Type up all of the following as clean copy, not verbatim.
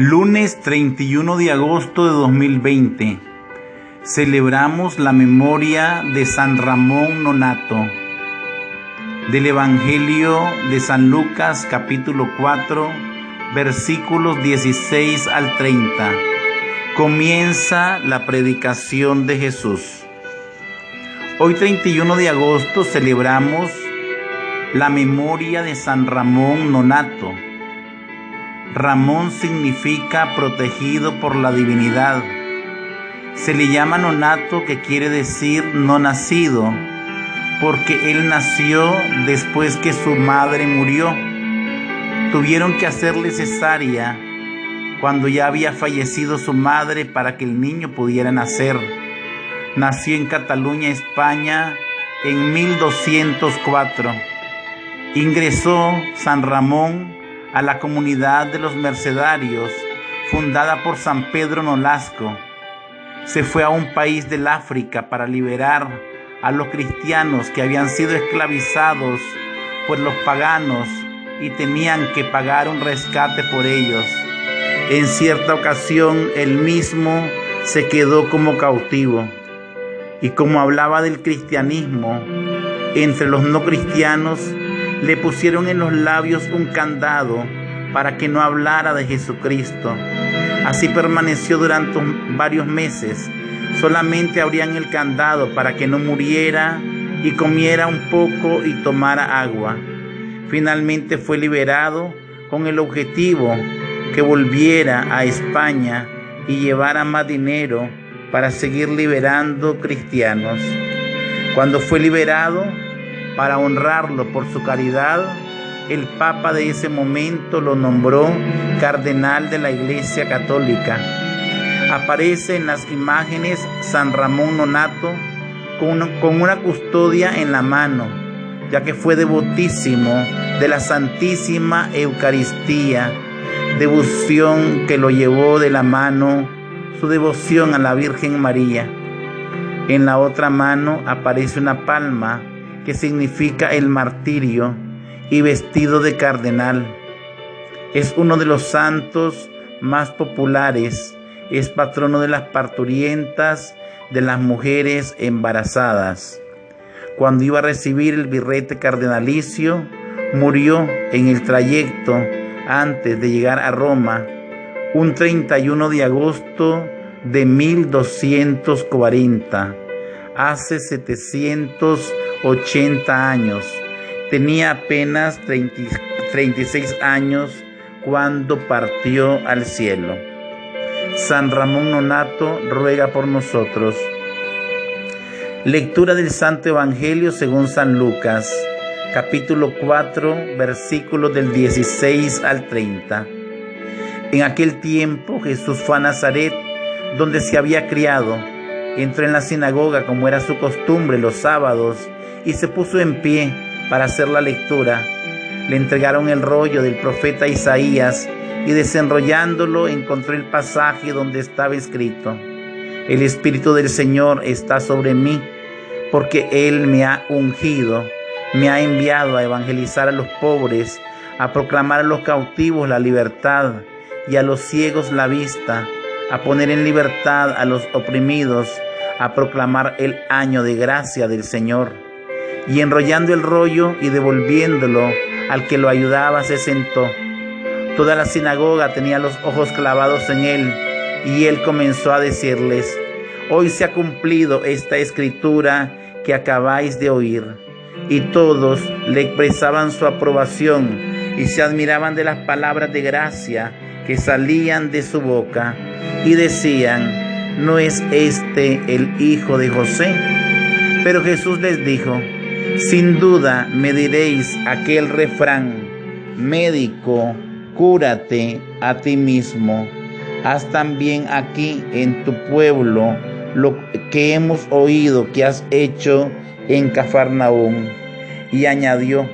Lunes 31 de agosto de 2020. Celebramos la memoria de San Ramón Nonnato. Del Evangelio de San Lucas, capítulo 4, versículos 16 al 30. Comienza la predicación de Jesús. Hoy 31 de agosto celebramos la memoria de San Ramón Nonnato. Ramón significa protegido por la divinidad. Se le llama Nonnato, que quiere decir no nacido, porque él nació después que su madre murió. Tuvieron que hacerle cesárea cuando ya había fallecido su madre para que el niño pudiera nacer. Nació en Cataluña, España, en 1204. Ingresó San Ramón a la comunidad de los mercedarios, fundada por San Pedro Nolasco. Se fue a un país del África para liberar a los cristianos que habían sido esclavizados por los paganos y tenían que pagar un rescate por ellos. En cierta ocasión, él mismo se quedó como cautivo. Y como hablaba del cristianismo, entre los no cristianos, le pusieron en los labios un candado para que no hablara de Jesucristo. Así permaneció durante varios meses. Solamente abrían el candado para que no muriera y comiera un poco y tomara agua. Finalmente fue liberado con el objetivo que volviera a España y llevara más dinero para seguir liberando cristianos. Cuando fue liberado, para honrarlo por su caridad, el Papa de ese momento lo nombró cardenal de la Iglesia Católica. Aparece en las imágenes San Ramón Nonnato con una custodia en la mano, ya que fue devotísimo de la Santísima Eucaristía, devoción que lo llevó de la mano su devoción a la Virgen María. En la otra mano aparece una palma que significa el martirio, y vestido de cardenal. Es uno de los santos más populares. Es patrono de las parturientas, de las mujeres embarazadas. Cuando iba a recibir el birrete cardenalicio, murió en el trayecto antes de llegar a Roma, un 31 de agosto de 1240, hace 780 años. Tenía apenas 36 años cuando partió al cielo. San Ramón Nonnato ruega por nosotros. Lectura del Santo Evangelio según San Lucas, capítulo 4, versículos del 16 al 30. En aquel tiempo Jesús fue a Nazaret, donde se había criado. Entró en la sinagoga, como era su costumbre, los sábados, y se puso en pie para hacer la lectura. Le entregaron el rollo del profeta Isaías, y desenrollándolo encontró el pasaje donde estaba escrito: El Espíritu del Señor está sobre mí, porque Él me ha ungido, me ha enviado a evangelizar a los pobres, a proclamar a los cautivos la libertad y a los ciegos la vista, a poner en libertad a los oprimidos, a proclamar el año de gracia del Señor. Y enrollando el rollo y devolviéndolo al que lo ayudaba, se sentó. Toda la sinagoga tenía los ojos clavados en él, y él comenzó a decirles: Hoy se ha cumplido esta escritura que acabáis de oír. Y todos le expresaban su aprobación y se admiraban de las palabras de gracia que salían de su boca, y decían: ¿No es este el hijo de José? Pero Jesús les dijo: Sin duda me diréis aquel refrán: médico, cúrate a ti mismo. Haz también aquí en tu pueblo lo que hemos oído que has hecho en Cafarnaúm. Y añadió: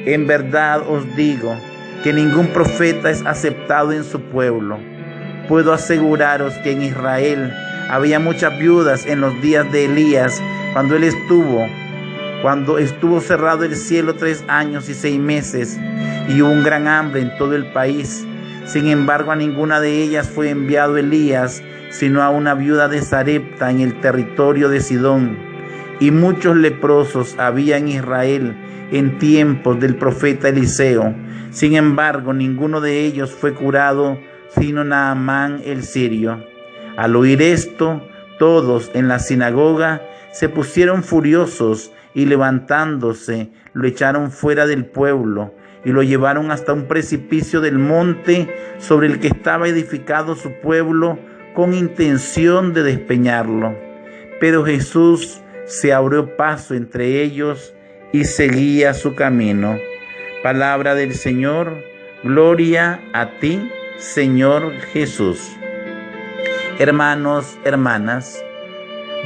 En verdad os digo que ningún profeta es aceptado en su pueblo. Puedo aseguraros que en Israel había muchas viudas en los días de Elías, cuando estuvo cerrado el cielo 3 años y 6 meses, y hubo un gran hambre en todo el país. Sin embargo, a ninguna de ellas fue enviado Elías, sino a una viuda de Sarepta en el territorio de Sidón. Y muchos leprosos había en Israel en tiempos del profeta Eliseo. Sin embargo, ninguno de ellos fue curado, sino Naamán el sirio. Al oír esto, todos en la sinagoga se pusieron furiosos y levantándose, lo echaron fuera del pueblo y lo llevaron hasta un precipicio del monte sobre el que estaba edificado su pueblo, con intención de despeñarlo. Pero Jesús se abrió paso entre ellos y seguía su camino. Palabra del Señor. Gloria a ti, Señor Jesús. Hermanos, hermanas,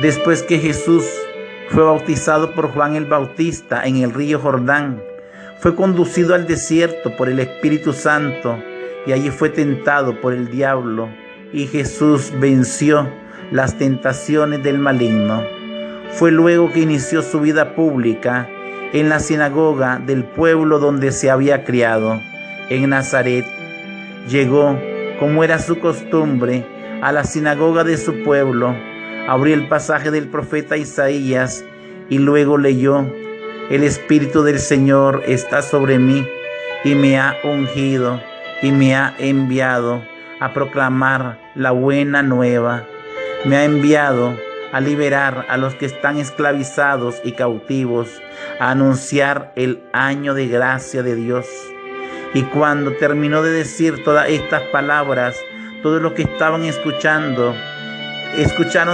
después que Jesús fue bautizado por Juan el Bautista en el río Jordán, fue conducido al desierto por el Espíritu Santo y allí fue tentado por el diablo, y Jesús venció las tentaciones del maligno. Fue luego que inició su vida pública en la sinagoga del pueblo donde se había criado, en Nazaret. Llegó, como era su costumbre, a la sinagoga de su pueblo, abrió el pasaje del profeta Isaías y luego leyó: El Espíritu del Señor está sobre mí y me ha ungido y me ha enviado a proclamar la buena nueva. Me ha enviado a liberar a los que están esclavizados y cautivos, a anunciar el año de gracia de Dios. Y cuando terminó de decir todas estas palabras, todos los que estaban escucharon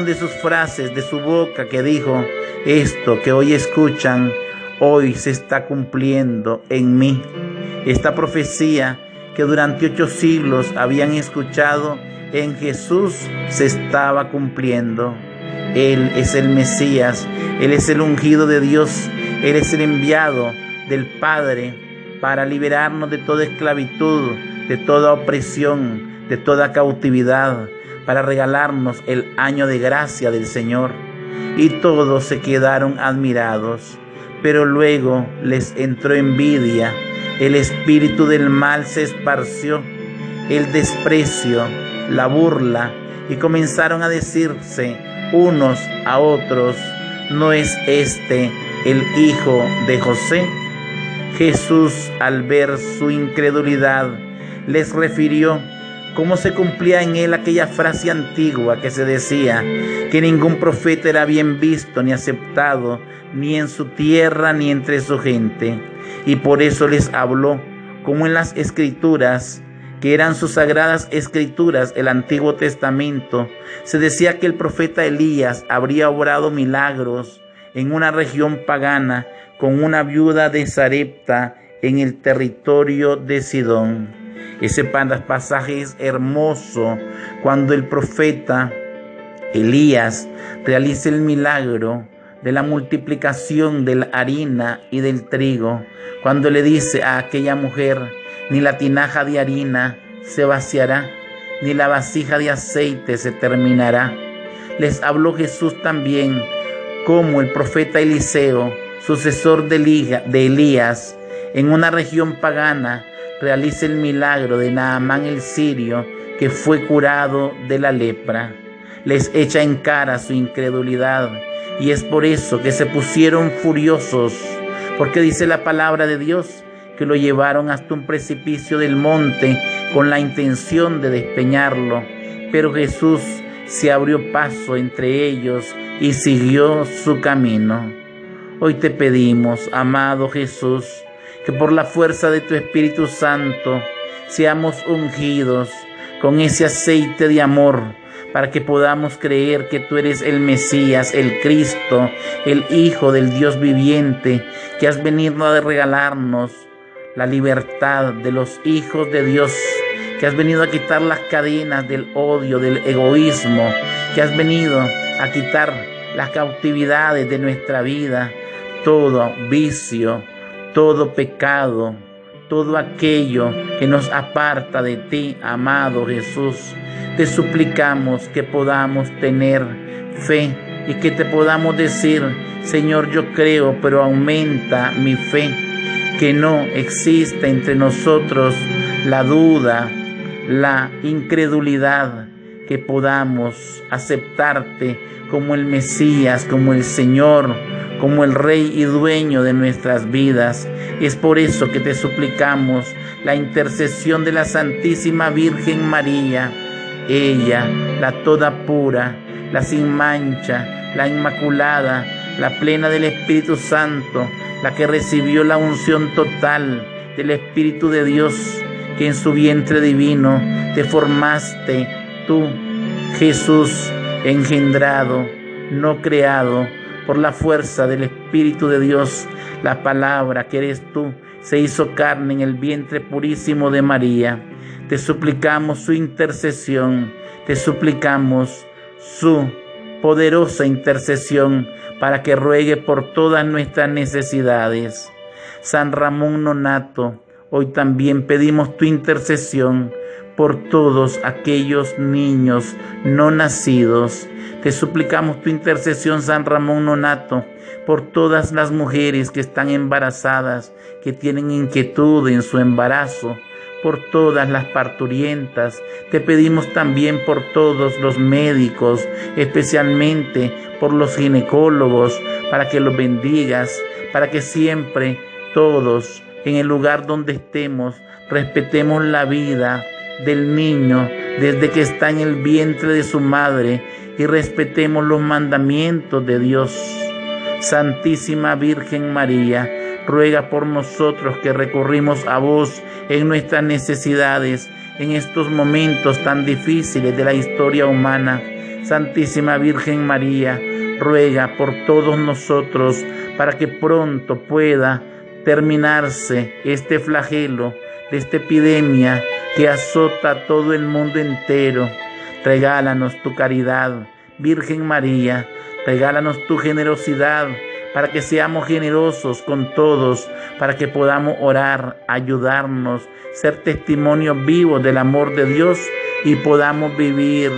de sus frases, de su boca, que dijo: esto que hoy escuchan, hoy se está cumpliendo en mí. Esta profecía que durante 8 siglos habían escuchado en Jesús se estaba cumpliendo. Él es el Mesías, Él es el ungido de Dios, Él es el enviado del Padre para liberarnos de toda esclavitud, de toda opresión, de toda cautividad, para regalarnos el año de gracia del Señor. Y todos se quedaron admirados, pero luego les entró envidia, el espíritu del mal se esparció, el desprecio, la burla, y comenzaron a decirse unos a otros: ¿no es este el hijo de José? Jesús, al ver su incredulidad, les refirió cómo se cumplía en él aquella frase antigua que se decía que ningún profeta era bien visto ni aceptado, ni en su tierra ni entre su gente. Y por eso les habló, como en las Escrituras, que eran sus sagradas Escrituras, el Antiguo Testamento, se decía que el profeta Elías habría obrado milagros en una región pagana con una viuda de Sarepta en el territorio de Sidón. Ese pasaje es hermoso cuando el profeta Elías realiza el milagro de la multiplicación de la harina y del trigo, cuando le dice a aquella mujer: ni la tinaja de harina se vaciará, ni la vasija de aceite se terminará. Les habló Jesús también como el profeta Eliseo, sucesor de Elías, en una región pagana, realiza el milagro de Naamán el sirio, que fue curado de la lepra. Les echa en cara su incredulidad, y es por eso que se pusieron furiosos, porque dice la palabra de Dios que lo llevaron hasta un precipicio del monte con la intención de despeñarlo. Pero Jesús se abrió paso entre ellos y siguió su camino. Hoy te pedimos, amado Jesús, que por la fuerza de tu Espíritu Santo seamos ungidos con ese aceite de amor, para que podamos creer que tú eres el Mesías, el Cristo, el Hijo del Dios viviente, que has venido a regalarnos la libertad de los hijos de Dios, que has venido a quitar las cadenas del odio, del egoísmo, que has venido a quitar las cautividades de nuestra vida, todo vicio, todo pecado, todo aquello que nos aparta de ti, amado Jesús. Te suplicamos que podamos tener fe y que te podamos decir: Señor, yo creo, pero aumenta mi fe. Que no exista entre nosotros la duda, la incredulidad, que podamos aceptarte como el Mesías, como el Señor, como el Rey y Dueño de nuestras vidas. Y es por eso que te suplicamos la intercesión de la Santísima Virgen María, ella, la toda pura, la sin mancha, la inmaculada, la plena del Espíritu Santo, la que recibió la unción total del Espíritu de Dios, que en su vientre divino te formaste tú, Jesús, engendrado, no creado, por la fuerza del Espíritu de Dios. La palabra que eres tú se hizo carne en el vientre purísimo de María. Te suplicamos su intercesión, te suplicamos su poderosa intercesión para que ruegue por todas nuestras necesidades. San Ramón Nonato, hoy también pedimos tu intercesión por todos aquellos niños no nacidos. Te suplicamos tu intercesión, San Ramón Nonato, por todas las mujeres que están embarazadas, que tienen inquietud en su embarazo, por todas las parturientas. Te pedimos también por todos los médicos, especialmente por los ginecólogos, para que los bendigas, para que siempre todos, en el lugar donde estemos, respetemos la vida del niño desde que está en el vientre de su madre y respetemos los mandamientos de Dios. Santísima Virgen María, ruega por nosotros que recurrimos a vos en nuestras necesidades, en estos momentos tan difíciles de la historia humana. Santísima Virgen María, ruega por todos nosotros para que pronto pueda terminarse este flagelo de esta epidemia que azota a todo el mundo entero. Regálanos tu caridad, Virgen María, regálanos tu generosidad para que seamos generosos con todos, para que podamos orar, ayudarnos, ser testimonios vivos del amor de Dios y podamos vivir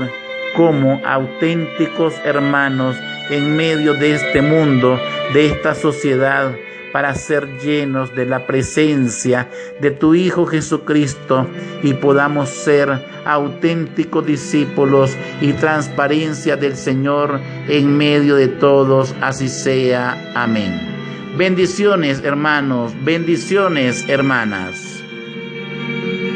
como auténticos hermanos en medio de este mundo, de esta sociedad, para ser llenos de la presencia de tu Hijo Jesucristo y podamos ser auténticos discípulos y transparencia del Señor en medio de todos. Así sea. Amén. Bendiciones, hermanos. Bendiciones, hermanas.